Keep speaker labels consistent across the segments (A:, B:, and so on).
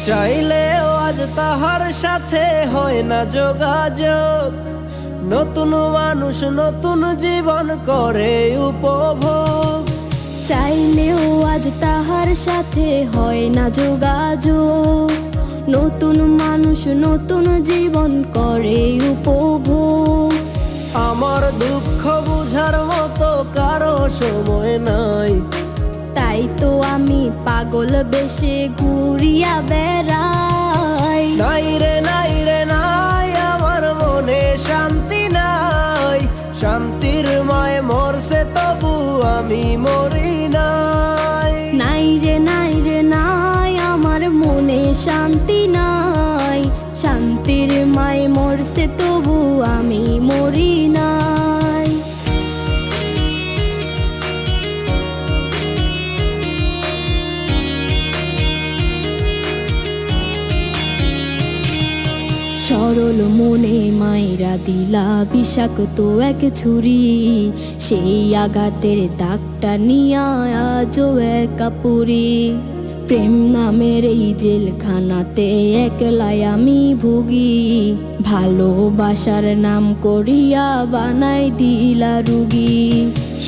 A: চাইলেও আজ তাহার সাথে হয় না যোগাযোগ। নতুন মানুষ নতুন জীবন করে উপভোগ।
B: চাইলেও আজ তাহার সাথে হয় না যোগাযোগ। নতুন মানুষ নতুন জীবন করে উপভোগ।
A: আমার দুঃখ বুঝার মতো কারো সময় নাই,
B: তাই তো আমি পাগল বেশে ঘুরিয়া বেড়াই।
A: নাই রে নাই রে নাই, আমার মনে শান্তি নাই। শান্তির মায় মরছে তবু আমি মরি নাই।
B: নাই রে নাই রে নাই, আমার মনে শান্তি নাই। শান্তির মায় মরছে তবু আমি মরি নাই। সরল মনে মাইরা দিলা বিষাক্ত এক ছুরি। সেই আঘাতের দাগটা নিয়া আজও একা পুরি। প্রেম নামের এই জেলখানাতে একলাই আমি ভুগি। ভালোবাসার নাম করিয়া বানাই দিলা রুগী।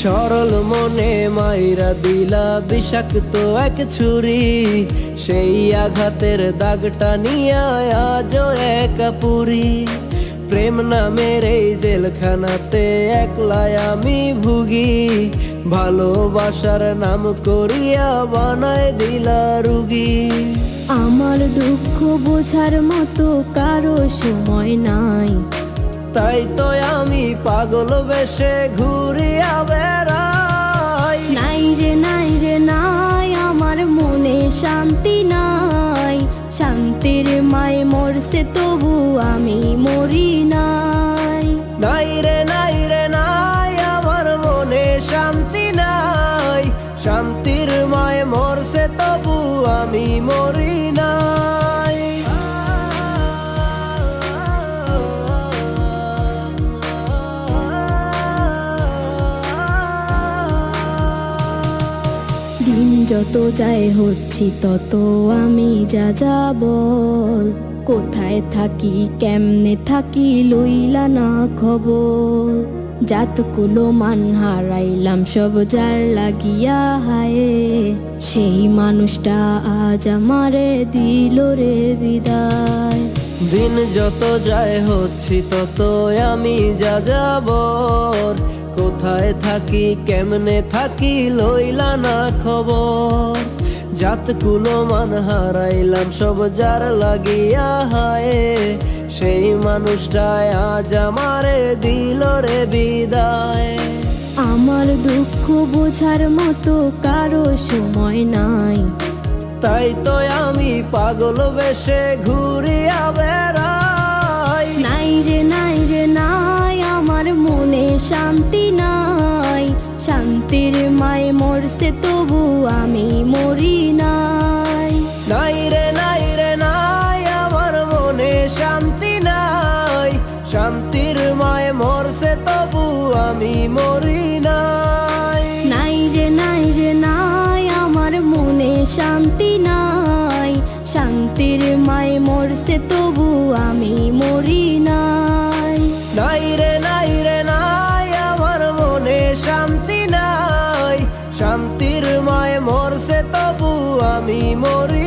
A: সরল মনে মাইরা দিলা বিষাক্ত এক ছুরি। সেই আঘাতের দাগটা নিয়া আজও একা পুরি। প্রেম নামের এই জেলখানাতে একলাই আমি ভুগি। ভালোবাসার নাম করিয়া বানায় দিলা রুগী।
B: আমার দুঃখ বোঝার মতো কারো সময় নাই,
A: তাই তো আমি পাগল বেশে ঘুরিয়া বেড়াই।
B: নাই রে নাই রে নাই, আমার মনে শান্তি নাই। শান্তির মায় মরছে তবু আমি মরি নাই।
A: নাই রে নাই রে নাই, আমার মনে শান্তি নাই। শান্তির মায় মরছে তবু আমি মরি নাই।
B: দিন যত যায় হচ্ছি তত আমি যা যাব। কোথায় থাকি কেমনে থাকি লইলা না খবর। জাতকুলো মান হারাইলাম সব যার লাগিয়া হায়। সেই মানুষটা আজ আমারে দিল রে বিদায়।
A: দিন যত যায় হচ্ছি তত আমি যা যাবর। কোথায় থাকি কেমনে থাকি লইলা না খবর। জাতকুলো মান হারাইলাম সব যার লাগিয়া হায়। সেই মানুষটাই আজ আমারে দিল রে বিদায়।
B: আমার দুঃখ বোঝার মতো কারো সময় নাই,
A: তাই তো আমি পাগল বেশে ঘুরিয়া বেড়াই।
B: নাই রে নাই রে নাই, আমার মনে শান্তি নাই। শান্তির মায় মরছে তবু আমি মরি নাই।
A: নাই রে নাই রে নাই, আমার মনে শান্তি নাই। শান্তির মায় মরছে তবু আমি মরি নাই।
B: নাই রে নাই রে নাই, আমার মনে শান্তি নাই। শান্তির মায় মরছে তবু আমি মরি নাই।
A: নাই রে নাই রে নাই, আমার মনে শান্তি নাই। শান্তির মায় মরছে তবু আমি মরি